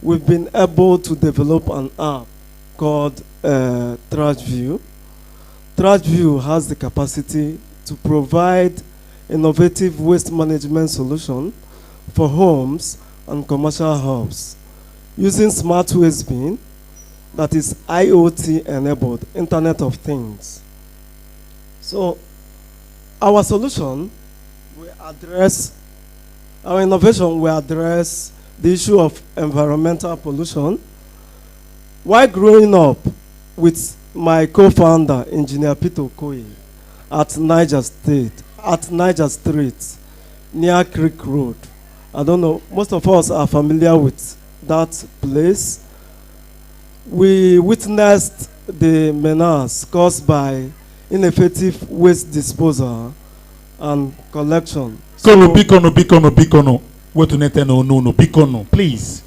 we've been able to develop an app called TrashView. TrashView has the capacity to provide innovative waste management solution for homes and commercial hubs using smart waste bin that is IoT enabled, Internet of Things. So our solution will address, our innovation will address the issue of environmental pollution. While growing up with my co-founder, Engineer Peter Okoye, at Niger Street, near Creek Road. I don't know, most of us are familiar with that place. We witnessed the menace caused by ineffective waste disposal and collection. Bikono. Please.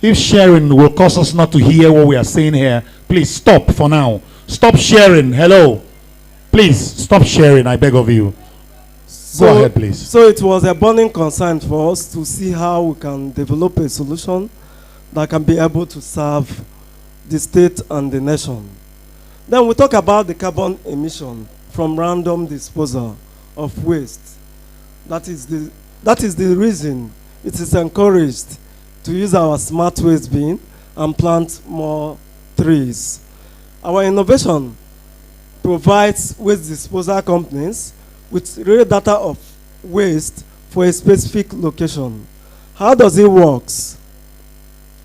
If sharing will cause us not to hear what we are saying here, please stop for now. Stop sharing. Hello. Please stop sharing, I beg of you. Go ahead, please. So it was a burning concern for us to see how we can develop a solution that can be able to serve the state and the nation. Then we talk about the carbon emission from random disposal of waste. That is the reason it is encouraged to use our smart waste bin and plant more trees. Our innovation provides waste disposal companies with real data of waste for a specific location. How does it work?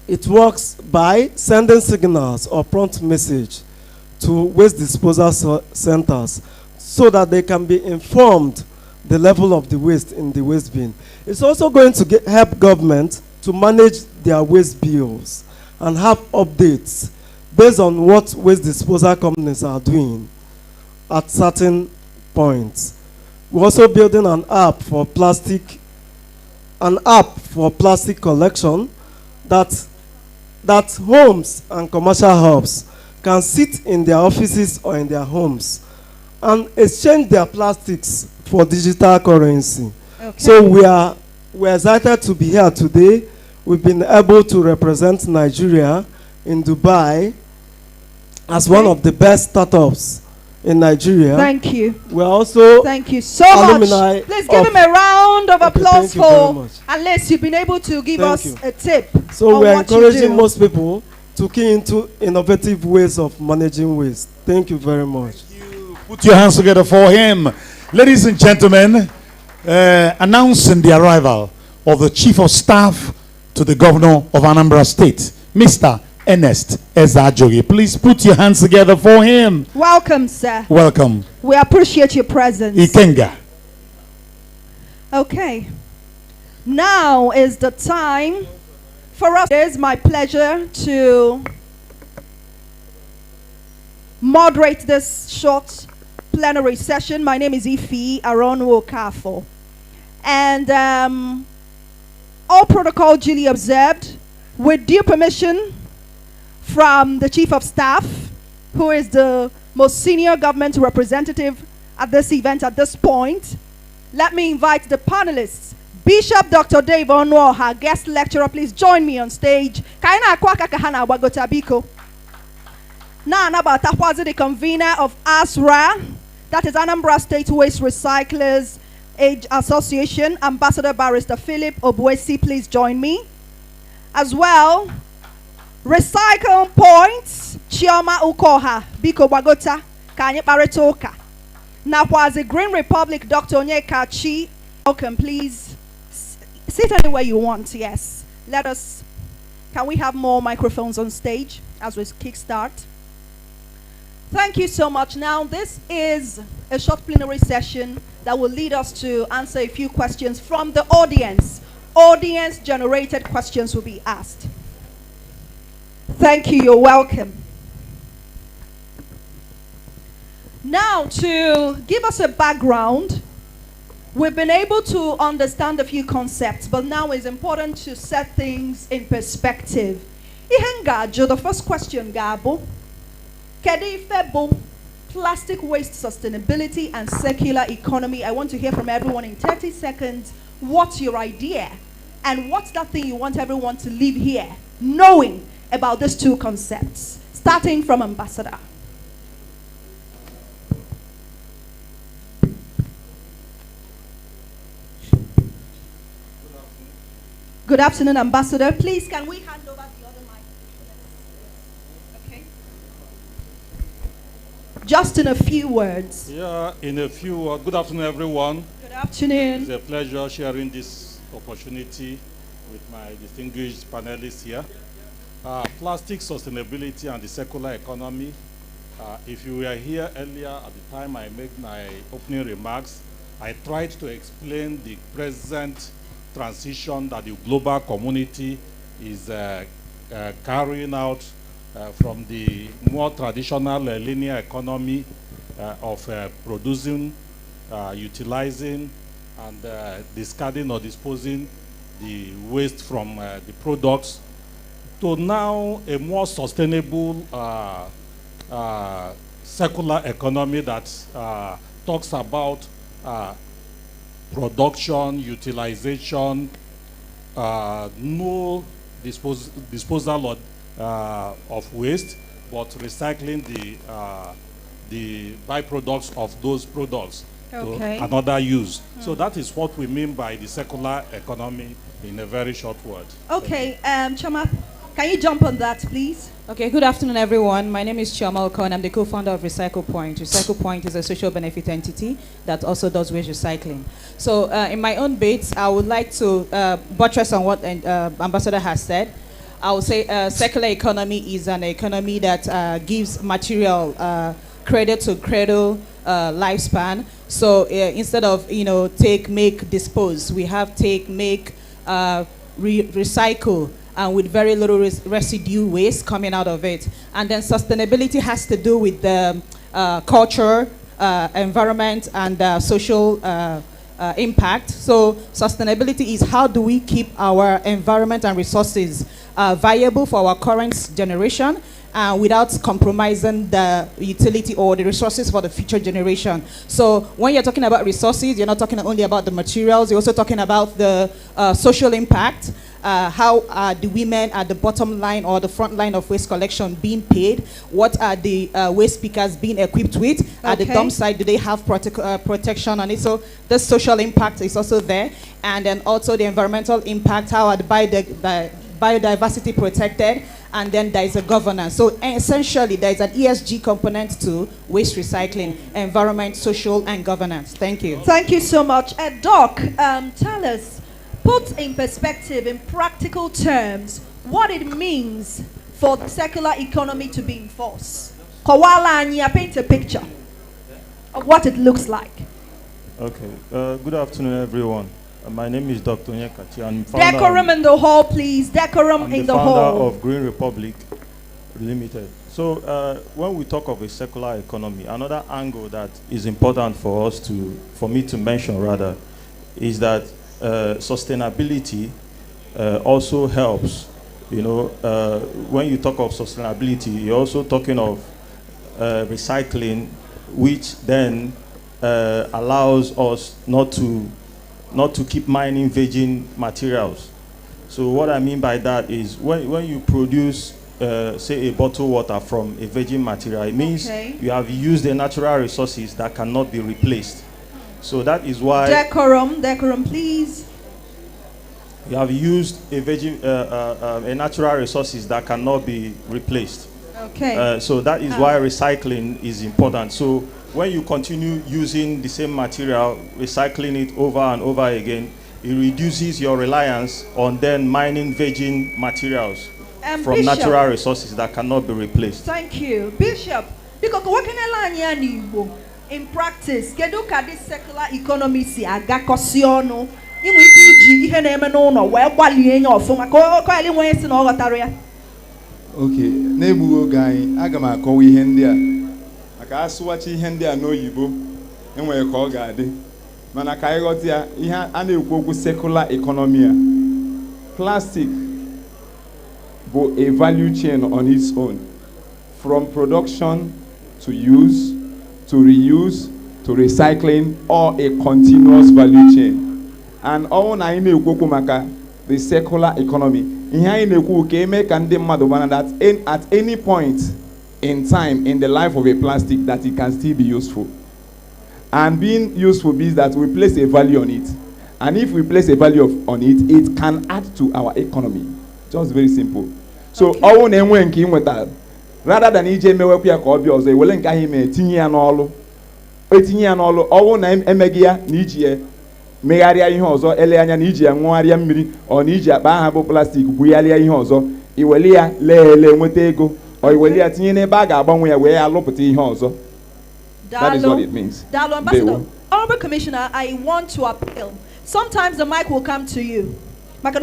It works by sending signals or prompt message to waste disposal centers so that they can be informed the level of the waste in the waste bin. It's also going to help government to manage their waste bills and have updates based on what waste disposal companies are doing at certain points. We're also building an app for plastic collection that homes and commercial hubs can sit in their offices or in their homes and exchange their plastics for digital currency. Okay. So we're excited to be here today. We've been able to represent Nigeria in Dubai as one of the best startups in Nigeria. Thank you. We're also thank you so much. Please give him a round of applause for at least you've been able to give us a tip. So we're encouraging most people to key into innovative ways of managing waste. Thank you very much. Thank you. Put your hands together for him. Ladies and gentlemen, announcing the arrival of the Chief of Staff to the Governor of Anambra State, Mr. Ernest Ezajogi. Please put your hands together for him. Welcome, sir. Welcome. We appreciate your presence. Ikenga. Okay. Now is the time for us. It is my pleasure to moderate this short plenary session. My name is Ifi Aronwo-Kafo. And all protocol duly observed with due permission from the Chief of Staff, who is the most senior government representative at this event at this point. Let me invite the panelists. Bishop Dr. Dave Onwoha, guest lecturer, please join me on stage. Kaina Akwaka Kahana Wagotabiko. Now, the convener of ASWRA, that is Anambra State Waste Recyclers Age Association, Ambassador Barrister Philip Obuesi, please join me. As well, Recycle Points, Chioma Ukoha, Biko Wagota, Kanye Baretoka. Now, was the Green Republic, Dr. Onyeka Chi, welcome, please. Sit anywhere you want, yes. Can we have more microphones on stage as we kickstart? Thank you so much. Now, this is a short plenary session that will lead us to answer a few questions from the audience. Audience-generated questions will be asked. Thank you. You're welcome. Now, to give us a background, we've been able to understand a few concepts, but now it's important to set things in perspective. The first question, Gabo. Plastic waste sustainability and circular economy. I want to hear from everyone in 30 seconds. What's your idea? And what's that thing you want everyone to leave here knowing about these two concepts? Starting from Ambassador. Good afternoon, Ambassador. Please, can we hand over the other mic? Okay. Just in a few words. Yeah, in a few words. Good afternoon, everyone. Good afternoon. It's a pleasure sharing this opportunity with my distinguished panelists here. Plastic sustainability and the circular economy. If you were here earlier at the time I made my opening remarks, I tried to explain the present transition that the global community is carrying out from the more traditional linear economy of producing, utilizing, and discarding or disposing the waste from the products to now a more sustainable circular economy that talks about production, utilization, no disposal of waste, but recycling the byproducts of those products to another use. So that is what we mean by the circular economy in a very short word. Okay, Chama, can you jump on that, please? Okay, good afternoon, everyone. My name is Chioma Okon. I'm the co-founder of Recycle Point. Recycle Point is a social benefit entity that also does waste recycling. So in my own bits, I would like to buttress on what Ambassador has said. I would say circular economy is an economy that gives material cradle to cradle lifespan. So instead of, take, make, dispose, we have take, make, recycle, and with very little residue waste coming out of it. And then sustainability has to do with the culture, environment, and social impact. So sustainability is how do we keep our environment and resources viable for our current generation without compromising the utility or the resources for the future generation. So when you're talking about resources, you're not talking only about the materials, you're also talking about the social impact. How are the women at the bottom line or the front line of waste collection being paid? What are the waste pickers being equipped with? At the dump site, do they have protection on it? So the social impact is also there. And then also the environmental impact, how are the biodiversity protected? And then there is a governance. So essentially, there is an ESG component to waste recycling, environment, social, and governance. Thank you. Thank you so much. Doc, tell us, put in perspective, in practical terms, what it means for the circular economy to be enforced. Kawala Anya, paint a picture of what it looks like. Okay. Good afternoon, everyone. My name is Dr. Nyekachi. I'm Decorum in the hall, please. Decorum in the hall. I'm the founder of Green Republic Limited. So when we talk of a circular economy, another angle that is important for me to mention rather, is that sustainability also helps. When you talk of sustainability, you're also talking of recycling, which then allows us not to keep mining virgin materials. So what I mean by that is when you produce, say, a bottled water from a virgin material, it means you have used the natural resources that cannot be replaced. So that is why decorum, please. You have used a natural resources that cannot be replaced. Okay. So that is why recycling is important. So when you continue using the same material, recycling it over and over again, it reduces your reliance on then mining virgin materials from Bishop, natural resources that cannot be replaced. Thank you. Bishop, because what can I in practice, kedu ka this circular economy si aga kosiono inwe ike iji ihe na-eme n'ụlọ wee gbalie nye ọfụma ka ele nwe si na ọ ghọtara ya. Okay, na-egbughị oge anyị aga m akọwa ihe ndị a maka asụwachi ihe ndị a n'oyibo enwere ka ọ ga-adị mana ka anyị ghọta ya ihe a na-ekwu okwu circular economy a plastic bụ a value chain on its own from production to use to reuse, to recycling, or a continuous value chain. And all na ime ekwu maka the circular economy. Ihe anyị na-ekwu ka eme ka ndị mmadụ mana that at any point in time in the life of a plastic that it can still be useful. And being useful means that we place a value on it. And if we place a value on it, it can add to our economy. Just very simple. So, all na-enwe nke ị nwetara rather than ije mewekwu ya ka ọ bịa ọzọ ewele nke ahụ ime tinye ya n'ọlụ. Etinye ya n'ọlụ ọwụ na emeghị ya na iji ya megharịa ihe ọzọ ele anya na iji ya ṅụgharịa mmiri ọ na iji akpa aha bụ plastik bugharịa ihe ọzọ iweli ya lee nweta ego ọ iweli ya tinye n'ebe a ga-agbanwe ya wee ya lụpụta ihe ọzọ. That is what it means. Dalo, Ambassador, Honorable Commissioner, I want to appeal. Sometimes the mic will come to you. Both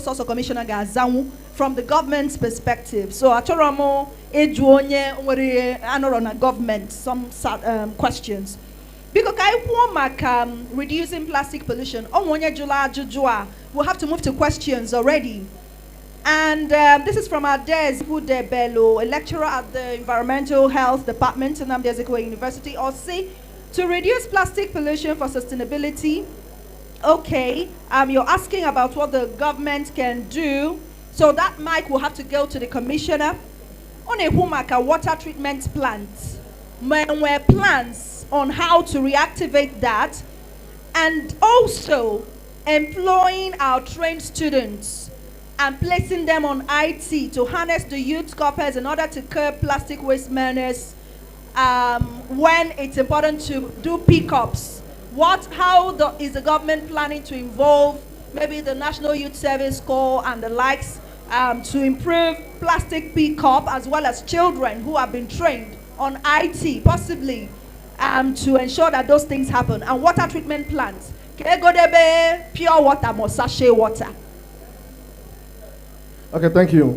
also Commissioner Gazanwu from the government's perspective. So Achoramo Ejuonye on a government some questions. Because reducing plastic pollution, we'll have to move to questions already. And this is from Ades Budebelo, a lecturer at the Environmental Health Department in Anambra University, OSI, to reduce plastic pollution for sustainability. Okay, you're asking about what the government can do. So that mic will have to go to the commissioner. On a Humaka water treatment plant, where plans on how to reactivate that, and also employing our trained students and placing them on IT to harness the youth corpus in order to curb plastic waste menace when it's important to do pickups. How is the government planning to involve maybe the National Youth Service Corps and the likes to improve plastic pickup as well as children who have been trained on IT, possibly to ensure that those things happen? And water treatment plants, pure water or sachet water. Okay, thank you.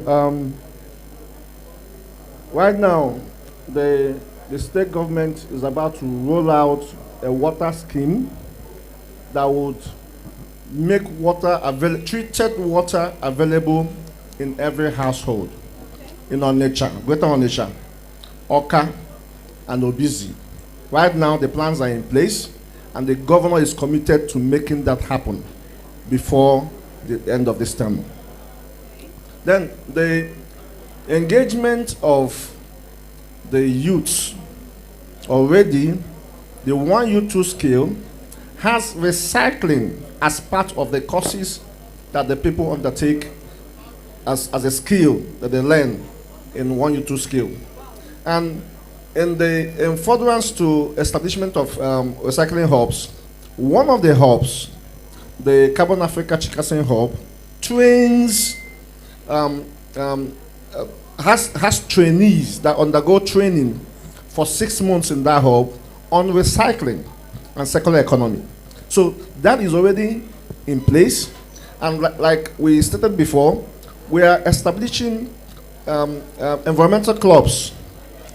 Right now, the state government is about to roll out a water scheme that would make treated water available in every household in Onitsha, Greater Onitsha, Oka, and Obizi. Right now, the plans are in place, and the governor is committed to making that happen before the end of this term. Then the engagement of the youths already, the 1U2 scale has recycling as part of the courses that the people undertake as a skill that they learn in 1U2 scale. And in furtherance to establishment of recycling hubs, one of the hubs, the Carbon Africa Chikasen hub, trains has trainees that undergo training for 6 months in that hub on recycling and circular economy. So that is already in place, and like we stated before, we are establishing environmental clubs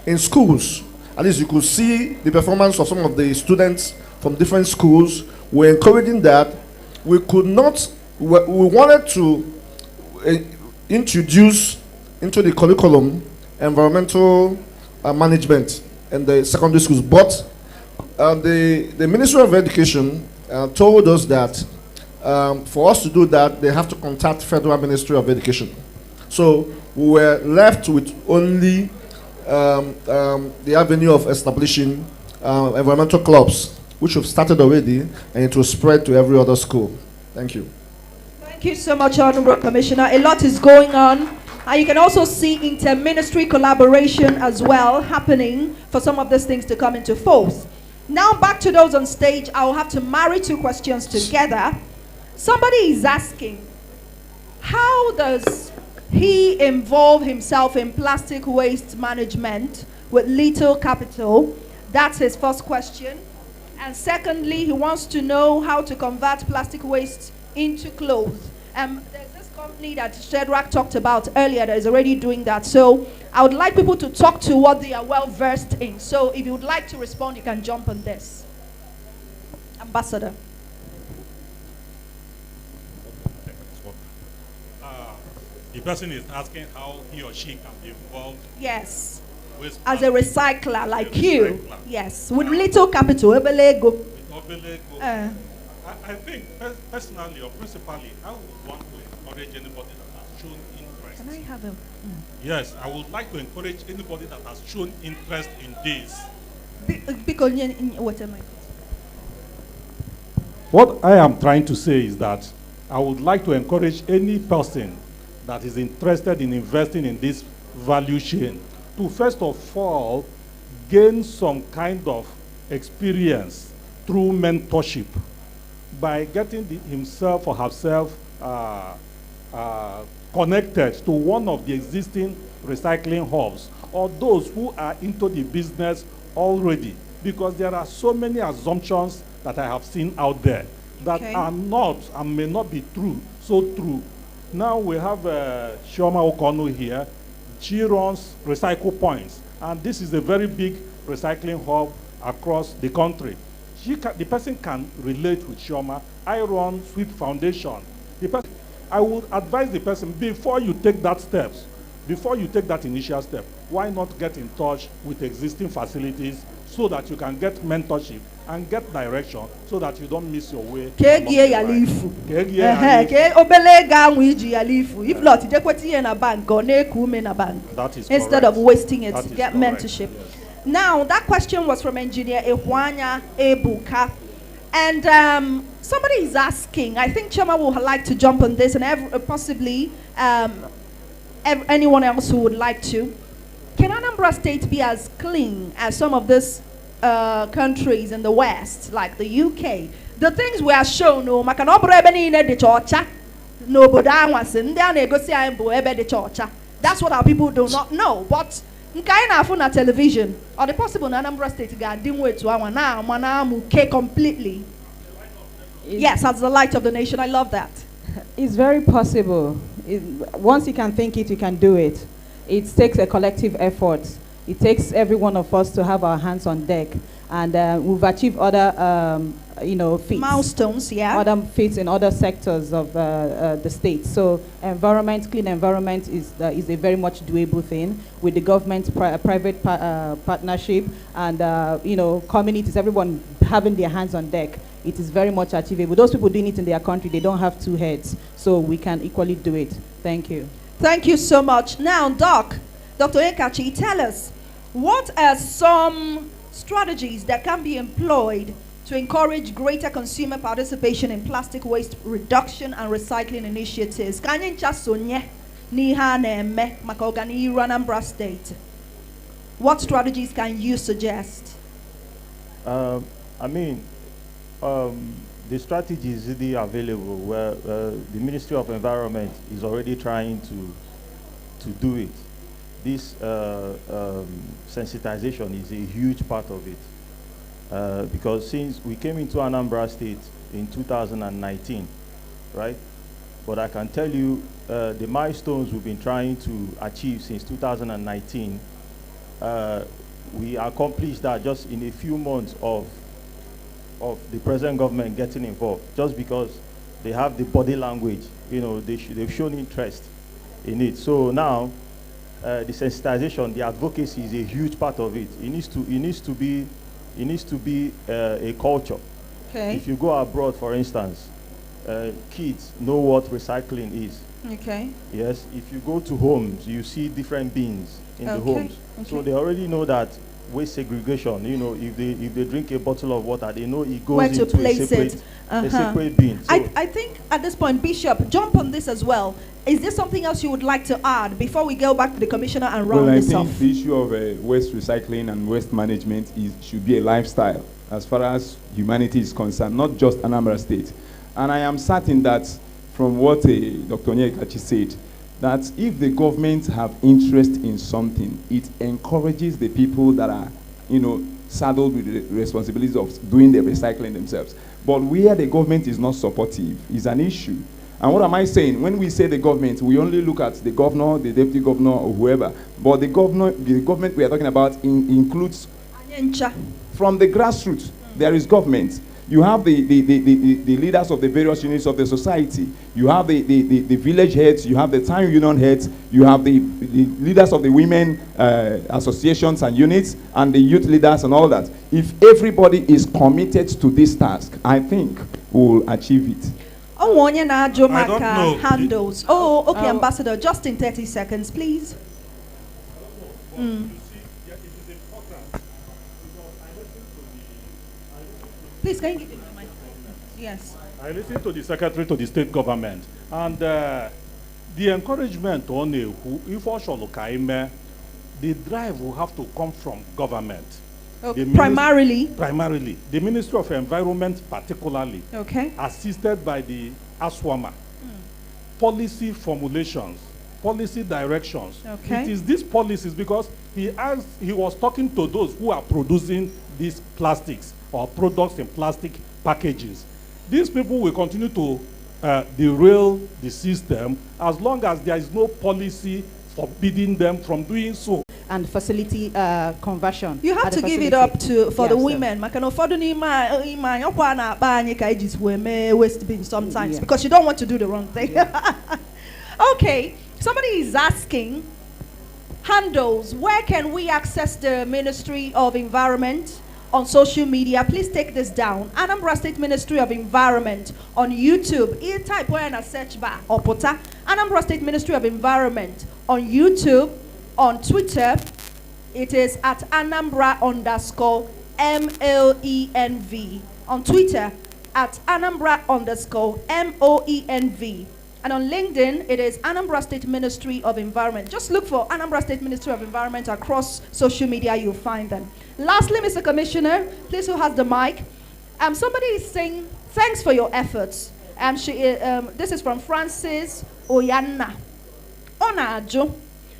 in schools. At least you could see the performance of some of the students from different schools. We're encouraging that. We wanted to introduce into the curriculum environmental management in the secondary schools, but the Ministry of Education told us that for us to do that, they have to contact Federal Ministry of Education. So we were left with only the avenue of establishing environmental clubs, which have started already, and it will spread to every other school. Thank you. Thank you so much, Honorable Commissioner. A lot is going on. And you can also see inter-ministry collaboration as well happening for some of these things to come into force. Now back to those on stage. I will have to marry two questions together. Somebody is asking, how does he involve himself in plastic waste management with little capital? That's his first question. And secondly, he wants to know how to convert plastic waste into clothes. There's this company that ASWRA talked about earlier that is already doing that. So I would like people to talk to what they are well versed in. So if you would like to respond, you can jump on this. Ambassador. The person is asking how he or she can be involved. Yes. As a recycler like you. Yes. With little capital. With I think personally or principally, I would want to encourage anybody that has shown interest. Can I have a... Yes, I would like to encourage anybody that has shown interest in this. Because what am I? What I am trying to say is that I would like to encourage any person that is interested in investing in this value chain to first of all gain some kind of experience through mentorship by getting himself or herself connected to one of the existing recycling hubs or those who are into the business already, because there are so many assumptions that I have seen out there that are not and may not be true, so true. Now we have Chioma Okono here. She runs recycle points, and this is a very big recycling hub across the country. The person can relate with Chioma. I run Sweep Foundation. I would advise the person, before you take that steps, before you take that initial step, why not get in touch with existing facilities so that you can get mentorship and get direction so that you don't miss your way. If not, you put it in a bank or in a bank. That is instead correct. of wasting it, That is get correct. mentorship. Yes. Now, that question was from engineer Ehwanya Ebuka. And somebody is asking, I think Chama will like to jump on this, and possibly anyone else who would like to. Can Anambra State be as clean as some of these countries in the West, like the UK? The things we are shown, no, that's what our people do not know. But na television, or the possible Anambra State guy didn't wait to our now, manamu completely. Yes, as the light of the nation. I love that. It's very possible. Once you can think it, you can do it. It takes a collective effort. It takes every one of us to have our hands on deck. And we've achieved other, feats. Milestones, yeah. Other feats in other sectors of the state. So clean environment is a very much doable thing with the government, private partnership, and, communities, everyone having their hands on deck. It is very much achievable. Those people doing it in their country, they don't have two heads. So we can equally do it. Thank you. Thank you so much. Now, Dr. Ekachi, tell us, what are some strategies that can be employed to encourage greater consumer participation in plastic waste reduction and recycling initiatives? Anambra State. What strategies can you suggest? The strategy is really available where the Ministry of Environment is already trying to do it. This sensitization is a huge part of it because since we came into Anambra State in 2019, right? But I can tell you the milestones we've been trying to achieve since 2019, we accomplished that just in a few months of the present government getting involved, just because they have the body language, they've shown interest in it. So now, the sensitization, the advocacy is a huge part of it. It needs to be a culture. Okay. If you go abroad, for instance, kids know what recycling is. Okay. Yes. If you go to homes, you see different bins in the homes. Okay. So they already know that waste segregation, if they drink a bottle of water, they know it goes Where to into place a separate bin. So I think at this point, Bishop, jump on this as well. Is there something else you would like to add before we go back to the commissioner and round this off? I think the issue of waste recycling and waste management should be a lifestyle as far as humanity is concerned, not just Anambra State. And I am certain that from what Dr. Onyekachi said, that if the government have interest in something, it encourages the people that are, saddled with the responsibilities of doing the recycling themselves. But where the government is not supportive is an issue. And what am I saying? When we say the government, we only look at the governor, the deputy governor, or whoever. But the government we are talking about includes from the grassroots. There is government. You have the leaders of the various units of the society. You have the village heads. You have the town union heads. You have the leaders of the women associations and units, and the youth leaders and all that. If everybody is committed to this task, I think we will achieve it. Oh, I don't know. handles. Oh, okay, Ambassador, just in 30 seconds, please. Please, can you give me the mic? Yes. I listened to the Secretary to the State Government, and the encouragement on the drive will have to come from government. Okay. Primarily? Primarily. The Ministry of Environment particularly. Okay. Assisted by the ASWRA. Policy formulations, policy directions. Okay. It is these policies, because he was talking to those who are producing these plastics or products in plastic packages. These people will continue to derail the system as long as there is no policy forbidding them from doing so. And facility conversion. You have to give it up for the women. Waste bin sometimes because you don't want to do the wrong thing. Okay, somebody is asking, handles, where can we access the Ministry of Environment on social media? Please take this down. Anambra State Ministry of Environment on YouTube. You type where in a search bar or pota. Anambra State Ministry of Environment on YouTube. On Twitter, it is at Anambra_MLENV. On Twitter, at Anambra_MOENV. And on LinkedIn, it is Anambra State Ministry of Environment. Just look for Anambra State Ministry of Environment across social media, you'll find them. Lastly, Mr. Commissioner, please, who has the mic? Somebody is saying, thanks for your efforts. This is from Francis Oyanna. Onajo.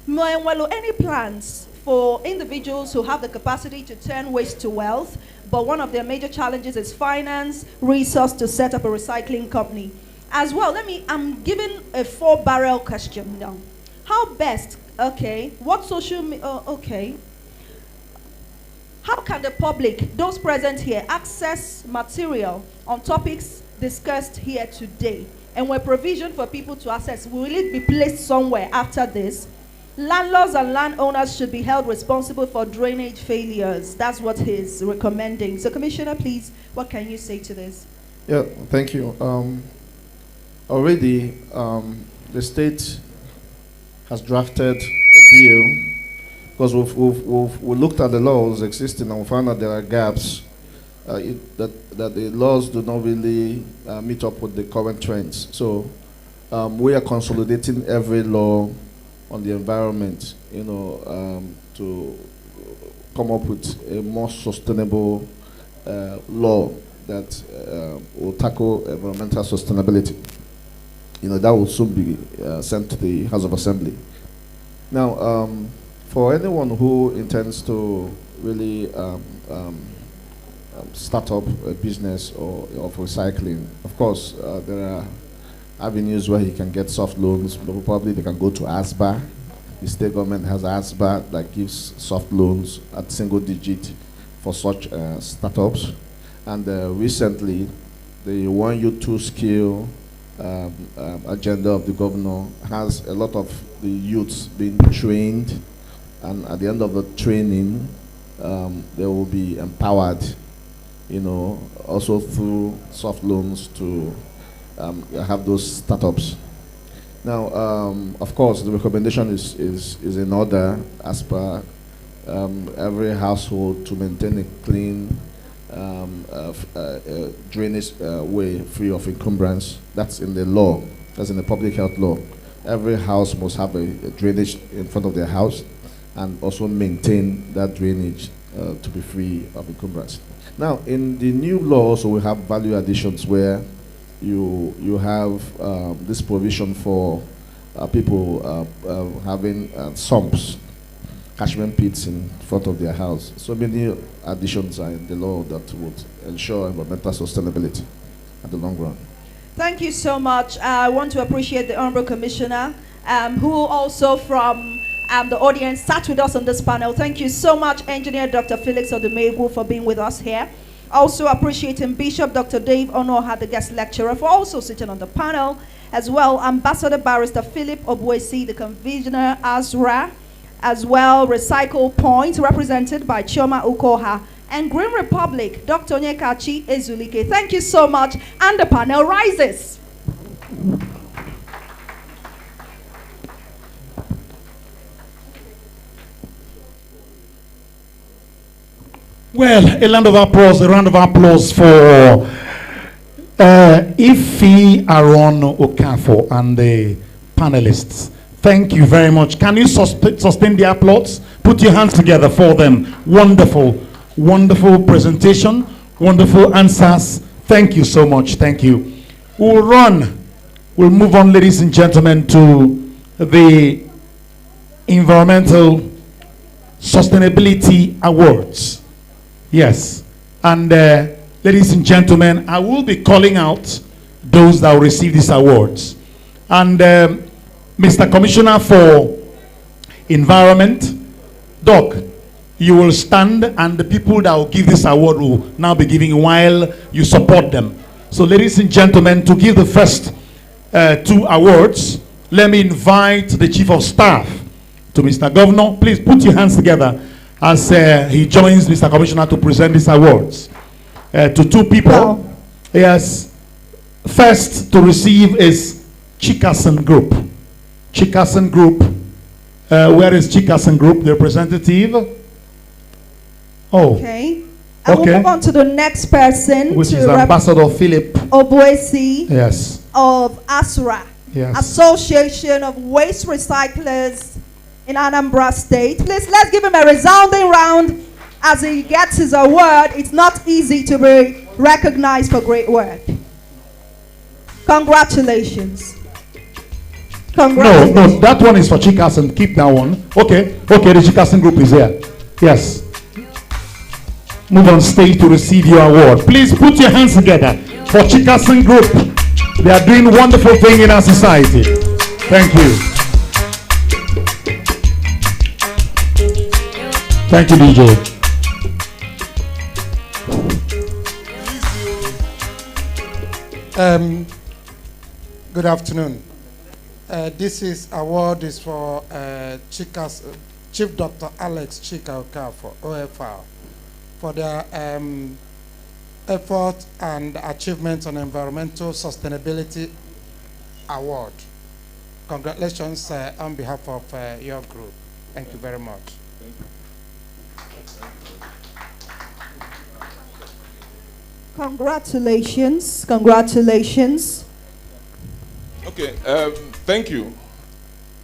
Any plans for individuals who have the capacity to turn waste to wealth, but one of their major challenges is finance, resource to set up a recycling company? As well, I'm giving a 4-barrel question now. How best, okay, what okay. How can the public, those present here, access material on topics discussed here today? And where provision for people to access, will it be placed somewhere after this? Landlords and landowners should be held responsible for drainage failures. That's what he's recommending. So, Commissioner, please, what can you say to this? Yeah, thank you. Already, the state has drafted a bill, because we looked at the laws existing and we found that there are gaps, that the laws do not really meet up with the current trends. So, we are consolidating every law on the environment, to come up with a more sustainable law that will tackle environmental sustainability. That will soon be sent to the House of Assembly. Now, for anyone who intends to really start up a business of recycling, of course, there are avenues where he can get soft loans. Probably they can go to ASWRA. The state government has ASWRA that gives soft loans at single digit for such startups. And recently, the 1 U 2 skill agenda of the governor has a lot of the youths being trained, and at the end of the training, they will be empowered, also through soft loans to have those startups. Now, of course, the recommendation is in order as per every household to maintain a clean drainage way free of encumbrance. That's in the law. That's in the public health law. Every house must have a drainage in front of their house and also maintain that drainage to be free of encumbrance. Now, in the new law, also we have value additions where you have this provision for people having sumps, catchment pits in front of their house. So many additions are in the law that would ensure environmental sustainability at the long run. Thank you so much. I want to appreciate the Honorable Commissioner, who also from the audience sat with us on this panel. Thank you so much, Engineer Dr. Felix Odumegwu, for being with us here. Also appreciating Bishop Dr. Dave Onoha, the guest lecturer, for also sitting on the panel. As well, Ambassador Barrister Philip Obuesi, the convener, ASWRA. As well, Recycle Point, represented by Chioma Ukoha. And Green Republic, Dr. Onyekachi Ezulike. Thank you so much. And the panel rises. Well, a round of applause for Ife Aaron Okafor and the panelists. Thank you very much. Can you sustain the applause? Put your hands together for them. Wonderful, wonderful presentation, wonderful answers. Thank you so much. Thank you. We'll move on, ladies and gentlemen, to the Environmental Sustainability Awards. Yes, and ladies and gentlemen, I will be calling out those that will receive these awards. And Mr. Commissioner for Environment, Doc, you will stand, and the people that will give this award will now be giving while you support them. So ladies and gentlemen, to give the first two awards, let me invite the Chief of Staff to Mr. Governor. Please put your hands together as he joins Mr. Commissioner to present these awards to two people. Wow. Yes. First to receive is Chikasen Group. Chikasen Group. Where is Chikasen Group, the representative? Oh. Okay. And we'll move on to the next person. Which is Ambassador Philip Obuesi. Yes. Of ASWRA. Yes. Association of Waste Recyclers in Anambra State. Please, let's give him a resounding round as he gets his award. It's not easy to be recognized for great work. Congratulations. Congratulations. No, that one is for Chikasen. Keep that one. Okay, the Chikasen Group is here. Yes. Move on stage to receive your award. Please put your hands together for Chikasen Group. They are doing wonderful things in our society. Thank you. Thank you, DJ. Good afternoon. This award is for Chief Dr. Alex Chika Okafor, OFR, for their effort and achievements on Environmental Sustainability Award. Congratulations on behalf of your group. Thank you very much. Congratulations. Congratulations. Okay, thank you,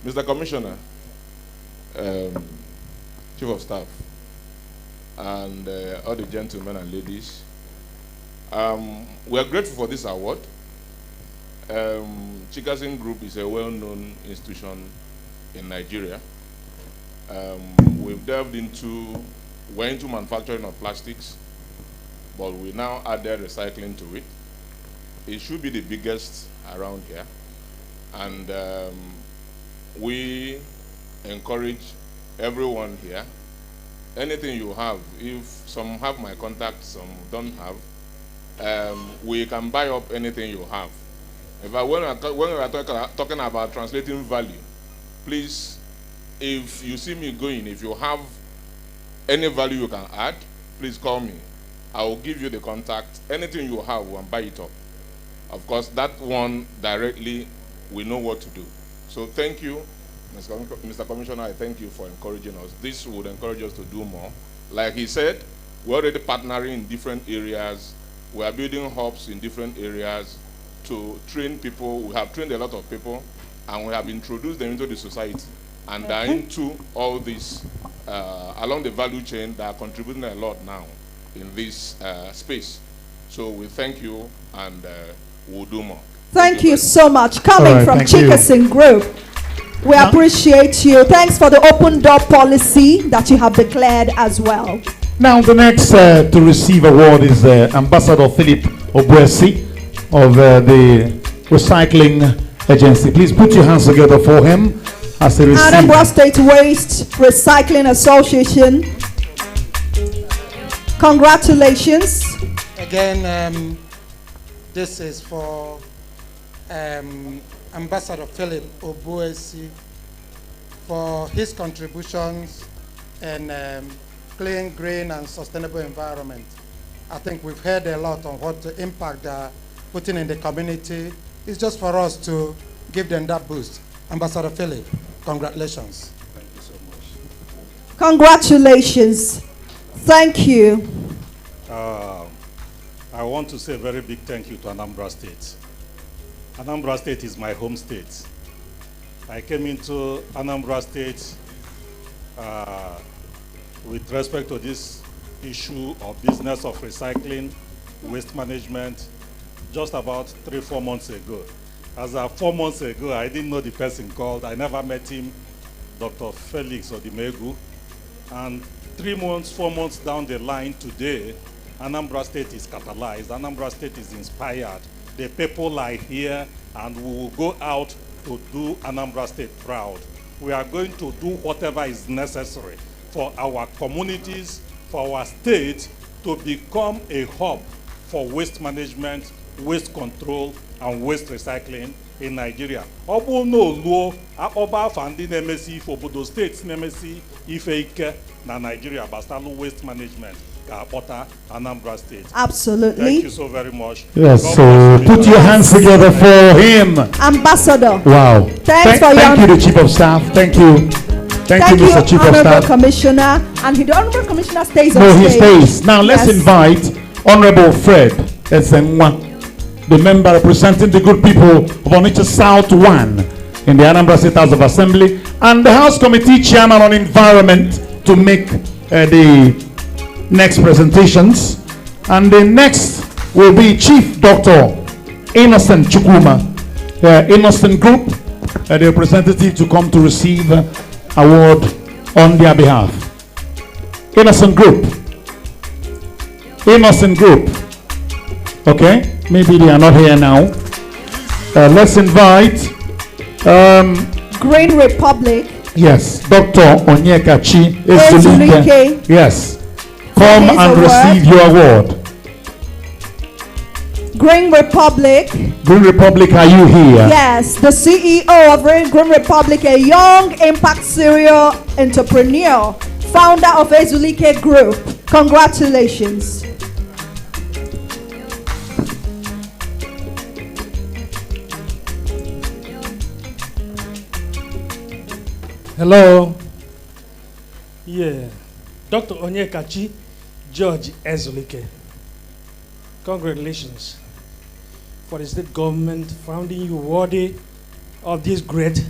Mr. Commissioner, Chief of Staff, and all the gentlemen and ladies. We are grateful for this award. Chikasen Group is a well-known institution in Nigeria. We've delved into manufacturing of plastics, but we now added recycling to it. It should be the biggest around here. And we encourage everyone here, anything you have, if some have my contact, some don't have, we can buy up anything you have. In fact, when we are talking about translating value, please, if you see me going, if you have any value you can add, please call me. I will give you the contact. Anything you have, we'll buy it up. Of course, that one directly, we know what to do. So thank you, Mr. Commissioner. I thank you for encouraging us. This would encourage us to do more. Like he said, we're already partnering in different areas. We are building hubs in different areas to train people. We have trained a lot of people, and we have introduced them into the society. And they're into all this along the value chain that are contributing a lot now in this space. So we thank you, and we'll do more. Thank you so much. Coming from Chikasen Group, we appreciate you. Thanks for the open door policy that you have declared as well. Now the next to receive award is Ambassador Philip Obuesi of the Recycling Agency. Please put your hands together for him as he receives. Anambra State Waste Recycling Association. Congratulations. Again, this is for Ambassador Philip Obuesi for his contributions in clean, green, and sustainable environment. I think we've heard a lot on what the impact they're putting in the community. It's just for us to give them that boost. Ambassador Philip, congratulations. Thank you so much. Congratulations. Thank you. I want to say a very big thank you to Anambra State. Anambra State is my home state. I came into Anambra State with respect to this issue of business of recycling, waste management, just about 3-4 months ago. As of 4 months ago, I didn't know the person called. I never met him, Dr. Felix Odimegu. And 3 months, 4 months down the line today, Anambra State is catalyzed. Anambra State is inspired. The people are here, and we will go out to do Anambra State proud. We are going to do whatever is necessary for our communities, for our state to become a hub for waste management, waste control, and waste recycling in Nigeria. Obu no luo akpoba fandi nemesi for bodo states nemesi ife ike na Nigeria bastalu waste management ka akpota Anambra State. Absolutely. Thank you so very much. Yes, so put your hands together for him. Ambassador. Wow. Thank you, the Chief of Staff. Thank you. Thank you, Mr. Chief of Honorable Staff. Commissioner. And the Honorable Commissioner stays on No, he stage. stays. Now let's Yes. invite Honorable Fred Ezenwa, the member representing the good people of Onitsha South 1 in the Anambra State House of Assembly, and the House Committee Chairman on Environment to make the next presentations. And the next will be Chief Dr. Innocent Chukwuma, Innocent Group, the representative to come to receive award on their behalf. Innocent Group. Innocent Group. Okay, maybe they are not here now. Let's invite Green Republic. yes, Dr. Onyekachi Ezulike. Ezulike. Yes, come his and award. receive your award. Green Republic. Green Republic, are you here? Yes, the CEO of Green Republic, a young impact serial entrepreneur, founder of Ezulike Group. Congratulations. Hello. Yeah. Dr. Onyekachi George Ezulike. Congratulations for the state government finding you worthy of this great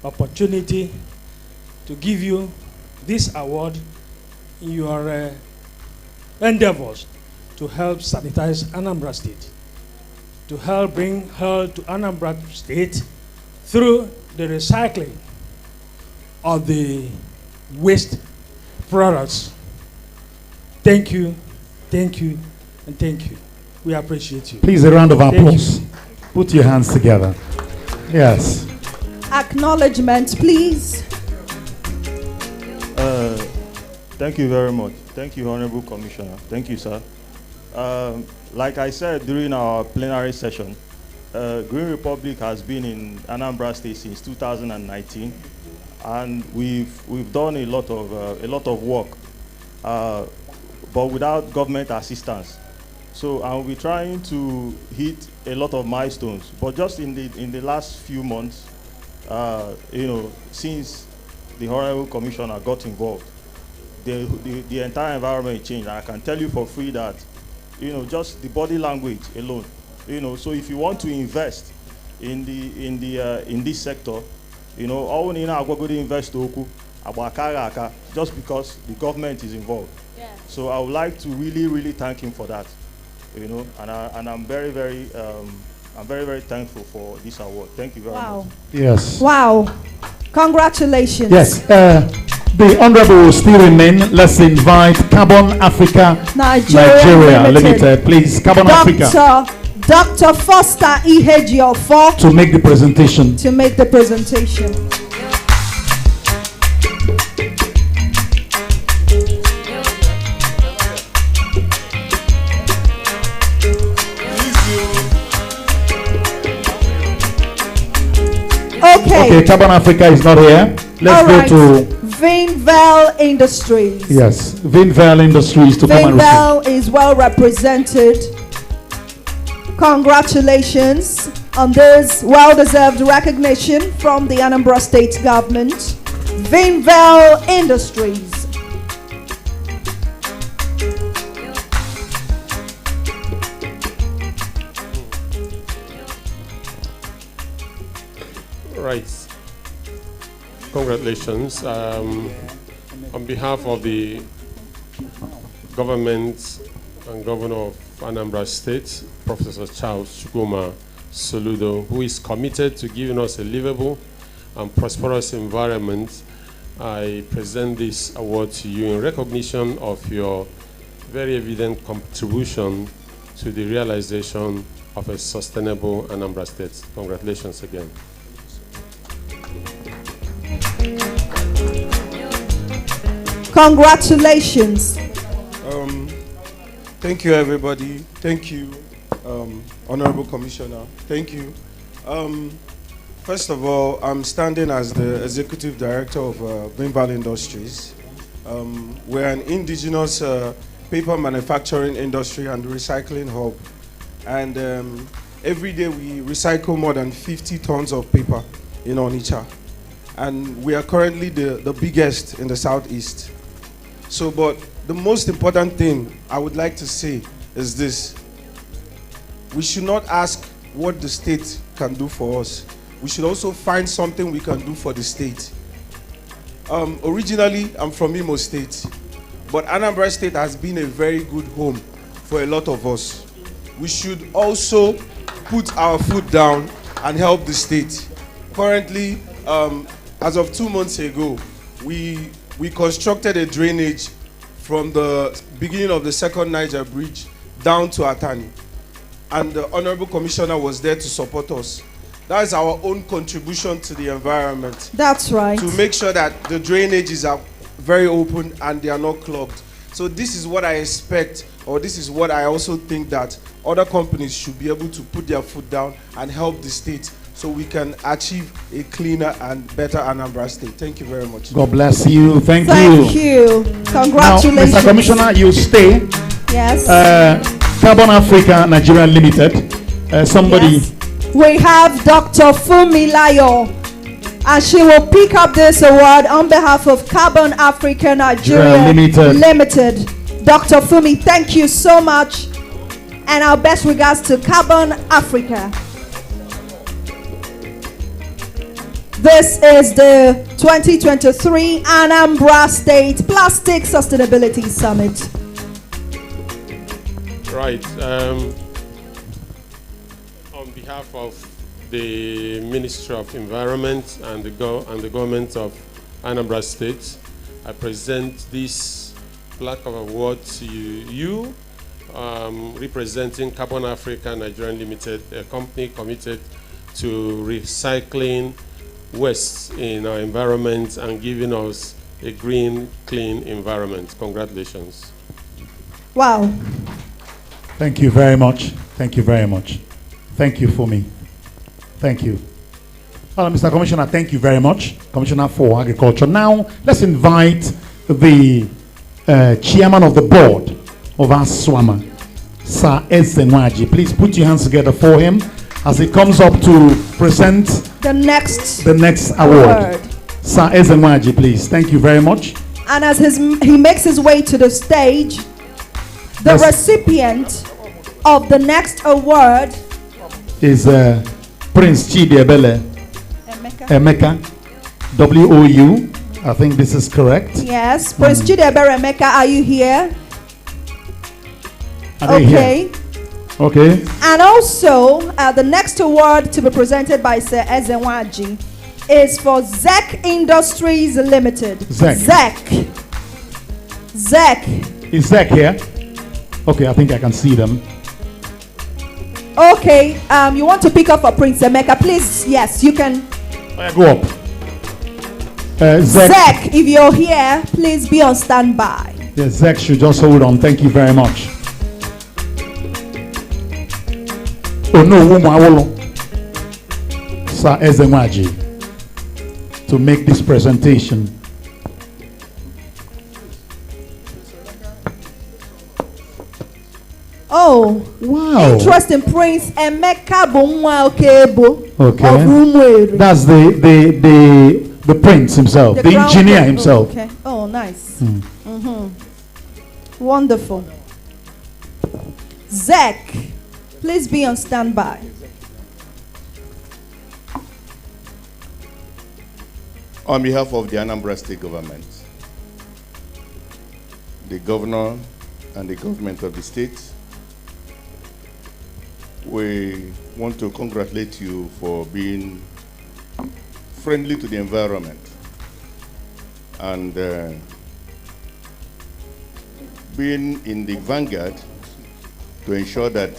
opportunity to give you this award in your endeavors to help sanitize Anambra State, to help bring health to Anambra State through the recycling of the waste products. Thank you, and thank you. We appreciate you. Please, a round of Thank applause. Put your hands together. Yes. Acknowledgement, please. Thank you very much. Thank you, Honorable Commissioner. Thank you, sir. Like I said during our plenary session, Green Republic has been in Anambra State since 2019, and we've done a lot of work, but without government assistance. So I'll be trying to hit a lot of milestones. But just in the last few months, since the Honorable Commissioner got involved, the entire environment changed. I can tell you for free that, just the body language alone, so if you want to invest in this sector, all we need to invest just because the government is involved. Yeah. So I would like to really thank him for that, and I'm very thankful for this award. Thank you very much. Yes. Wow. Congratulations. Yes. The Honorable will still remain. Let's invite Carbon Africa Nigeria Limited. Please, Carbon Africa. Dr. Foster Ihejiofo to make the presentation. Okay, Carbon Africa is not here. Let's All go to Vinval Industries. yes, Vinval Industries to come and receive. Vinval is well represented. Congratulations on this well-deserved recognition from the Anambra State government. Vinval Industries. Right. Congratulations. On behalf of the government and governor of Anambra State, Professor Charles Chukwuma Soludo, who is committed to giving us a livable and prosperous environment, I present this award to you in recognition of your very evident contribution to the realization of a sustainable Anambra State. Congratulations again. Congratulations. Thank you, everybody. Thank you, Honorable Commissioner. Thank you. First of all, I'm standing as the Executive Director of Vinval Industries. We're an indigenous paper manufacturing industry and recycling hub. And every day we recycle more than 50 tons of paper in Onitsha. And we are currently the biggest in the Southeast. So, but the most important thing I would like to say is this. We should not ask what the state can do for us. We should also find something we can do for the state. Originally, I'm from Imo State, but Anambra State has been a very good home for a lot of us. We should also put our foot down and help the state. Currently, as of 2 months ago, we constructed a drainage from the beginning of the second Niger Bridge down to Atani. And the Honorable Commissioner was there to support us. That is our own contribution to the environment. That's right. To make sure that the drainages are very open and they are not clogged. So this is what I expect, or this is what I also think that other companies should be able to put their foot down and help the state so we can achieve a cleaner and better Anambra State. Thank you very much. God bless you. Thank you. Thank you. Congratulations. Now, Mr. Commissioner, you stay. Yes. Carbon Africa Nigeria Limited. Somebody. Yes. We have Dr. Fumilayo, and she will pick up this award on behalf of Carbon Africa Nigeria Limited. Dr. Fumi, thank you so much, and our best regards to Carbon Africa. This is the 2023 Anambra State Plastic Sustainability Summit. Right. On behalf of the Ministry of Environment and the government of Anambra State, I present this plaque of award to you, representing Carbon Africa Nigeria Limited, a company committed to recycling waste in our environment and giving us a green, clean environment. Congratulations. Wow. Thank you very much. Thank you very much. Thank you for me. Thank you. Well, Mr. Commissioner, thank you very much. Commissioner for Agriculture. Now, let's invite the chairman of the board of ASWRA, Sir Ezenwaji. Please put your hands together for him as he comes up to present the next award. Sir Ezenwaji, please. Thank you very much. And as he makes his way to the stage, the recipient of the next award is Prince Chidiebele Emeka, WOU. I think this is correct. Yes, Prince Chidiebele Emeka, are you here? Okay. Okay. And also, the next award to be presented by Sir Ezenwaji is for ZEC Industries Limited. ZEC. Is ZEC here? Okay, I think I can see them. Okay, you want to pick up for Prince Emeka, please? Yes, you can. Go up. ZEC, if you're here, please be on standby. Yes, ZEC should just hold on. Thank you very much. Oh no, Sir Ezenwaji. to make this presentation. Oh, wow. Interesting, Prince Emeka Bonwa Okebo of Okay. Rumweri. That's the prince himself, the crown engineer prince. himself. Oh, okay. Oh, nice. Wonderful. Zach, please be on standby. On behalf of the Anambra State Government, the governor and the government of the state, we want to congratulate you for being friendly to the environment and being in the vanguard to ensure that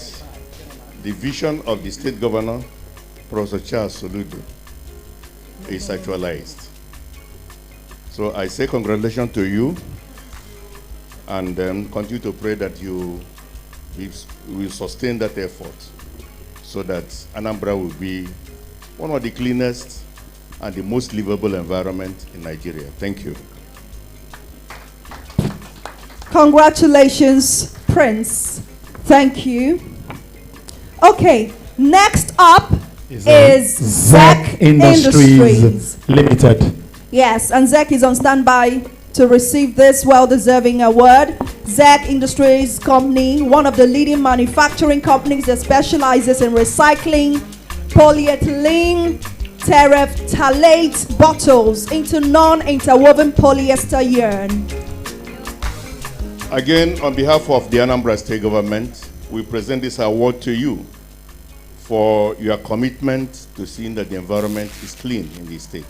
the vision of the state governor, Professor Charles Soludo, is actualized. So I say congratulations to you, and continue to pray that you will sustain that effort so that Anambra will be one of the cleanest and the most livable environment in Nigeria. Thank you. Congratulations, Prince. Thank you. Okay, next up is Zach Industries Limited. Yes, and Zach is on standby to receive this well-deserving award. Zach Industries Company, one of the leading manufacturing companies that specializes in recycling polyethylene terephthalate bottles into non-interwoven polyester yarn. Again, on behalf of the Anambra State Government, we present this award to you for your commitment to seeing that the environment is clean in the state.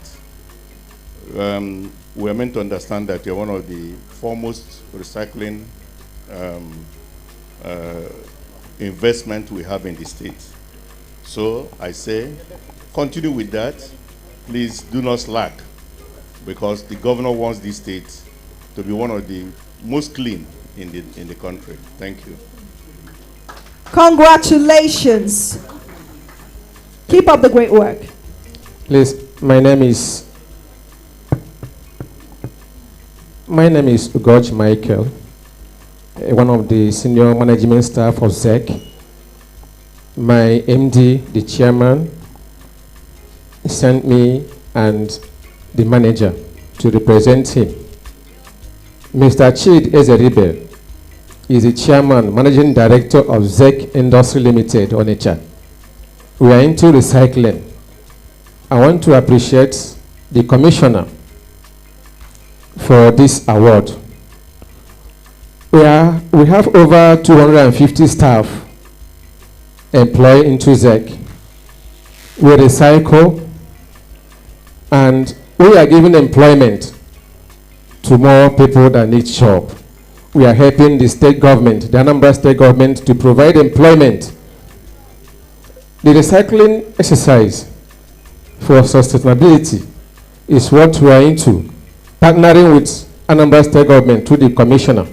We are meant to understand that you're one of the foremost recycling investment we have in the state. So I say, continue with that. Please do not slack, because the governor wants this state to be one of the most clean in the country. Thank you. Congratulations. Keep up the great work. Please, my name is Ugoch Michael, one of the senior management staff of ZEC. My MD, the chairman, sent me and the manager to represent him. Mr. Chid Ezeribe is the chairman, managing director of ZEC Industry Limited, Onitsha. We are into recycling. I want to appreciate the commissioner for this award. We have over 250 staff employed into ZEC. We recycle, and we are giving employment to more people that need job. We are helping the state government, the Anambra state government, to provide employment. The recycling exercise for sustainability is what we are into, partnering with Anambra state government to the commissioner.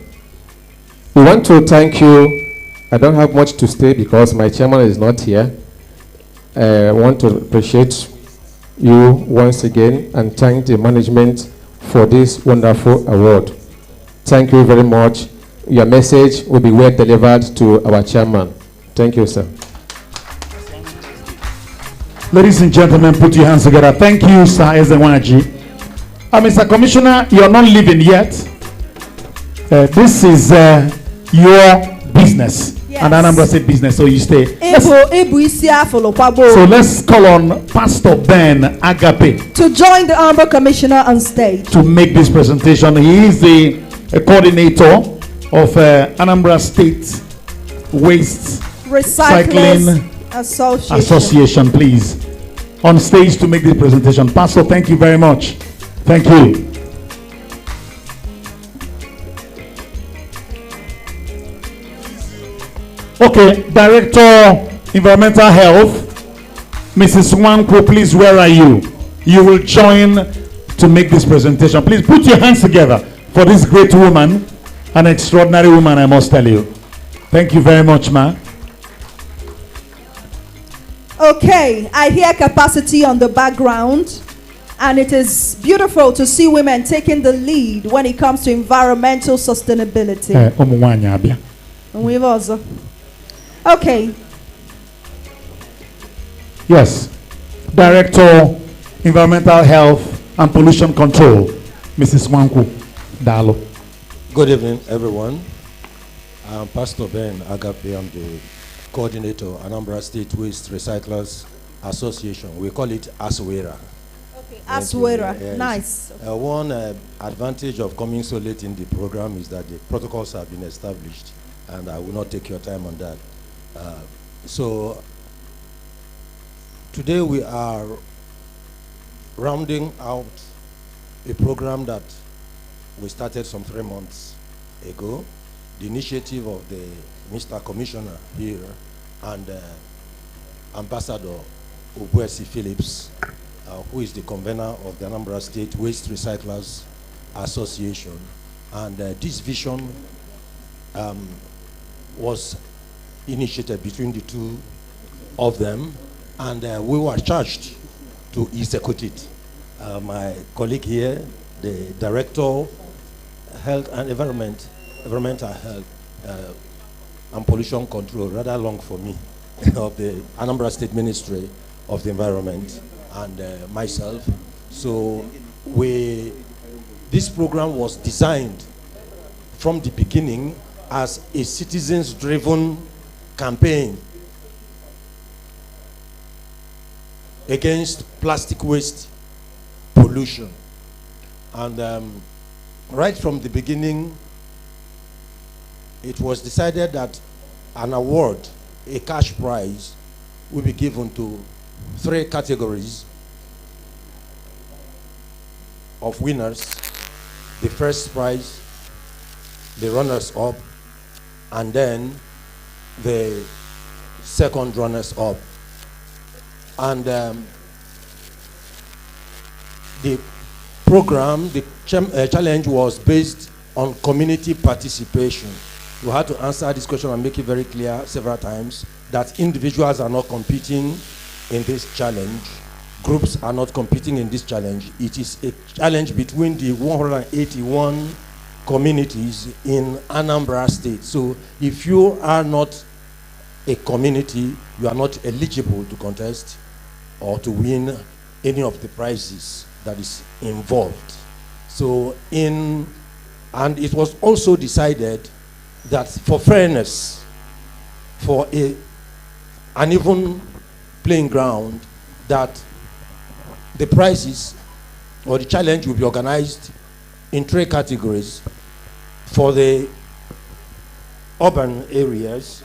We want to thank you. I don't have much to say because my chairman is not here. I want to appreciate you once again and thank the management for this wonderful award. Thank you very much. Your message will be well delivered to our chairman. Thank you, sir. Ladies and gentlemen, put your hands together. Thank you, Sir Ezewaji. Mr. Commissioner, you're not leaving yet. This is your business. Yes. And Anambra State business, so you stay. So let's call on Pastor Ben Agape to join the Anambra Commissioner on stage to make this presentation. He is the coordinator of Anambra State Waste Recycling Association. Please, on stage to make this presentation. Pastor, thank you very much. Thank you. Okay, Director, Environmental Health, Mrs. Wanko, please, where are you? You will join to make this presentation. Please put your hands together for this great woman, an extraordinary woman, I must tell you. Thank you very much, ma. Okay, I hear capacity on the background. And it is beautiful to see women taking the lead when it comes to environmental sustainability. And we've also. Okay. Yes. Director, Environmental Health and Pollution Control, Mrs. Wanku Dalo. Good evening, everyone. I'm Pastor Ben Agape. I'm the coordinator, Anambra State Waste Recyclers Association. We call it ASWRA. Okay, ASWRA. Yes. Nice. One advantage of coming so late in the program is that the protocols have been established, and I will not take your time on that. So today we are rounding out a program that we started some 3 months ago. The initiative of the Mr. Commissioner here and Ambassador Obuesi Phillips, who is the convener of the Anambra State Waste Recyclers Association. And this vision was initiated between the two of them, and we were charged to execute it. My colleague here, the Director, Health and Environmental Health and Pollution Control, rather long for me, of the Anambra State Ministry of the Environment, and myself. So this program was designed from the beginning as a citizens-driven campaign against plastic waste pollution. And right from the beginning, it was decided that an award, a cash prize, will be given to 3 categories of winners. The first prize, the runners-up, and then the second runners-up. And the program, the challenge was based on community participation. We had to answer this question and make it very clear several times that individuals are not competing in this challenge. Groups are not competing in this challenge. It is a challenge between the 181 communities in Anambra State. So if you are not a community, you are not eligible to contest or to win any of the prizes that is involved. So and it was also decided that for fairness, for an even playing ground, that the prizes or the challenge will be organized in 3 categories: for the urban areas,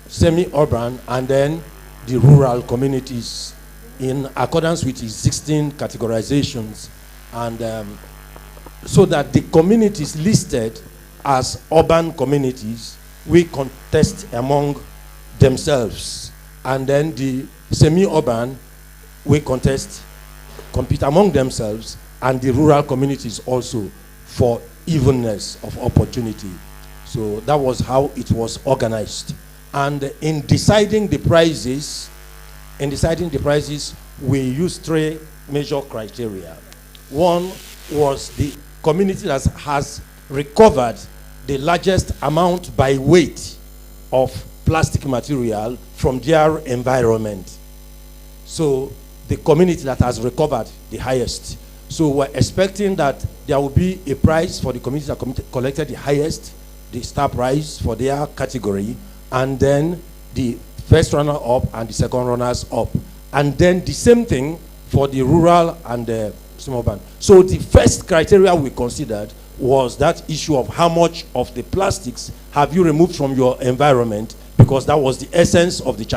semi-urban, and then the rural communities, in accordance with existing categorizations, and so that the communities listed as urban communities we contest among themselves, and then the semi-urban we compete among themselves, and the rural communities also, for evenness of opportunity. So that was how it was organized. And in deciding the prizes, we used 3 major criteria. One was the community that has recovered the largest amount by weight of plastic material from their environment. So the community that has recovered the highest. So we're expecting that there will be a prize for the community that collected the highest, the star prize for their category, and then the first runner-up and the second runners-up. And then the same thing for the rural and the semi-urban. So the first criteria we considered was that issue of how much of the plastics have you removed from your environment, because that was the essence of the challenge.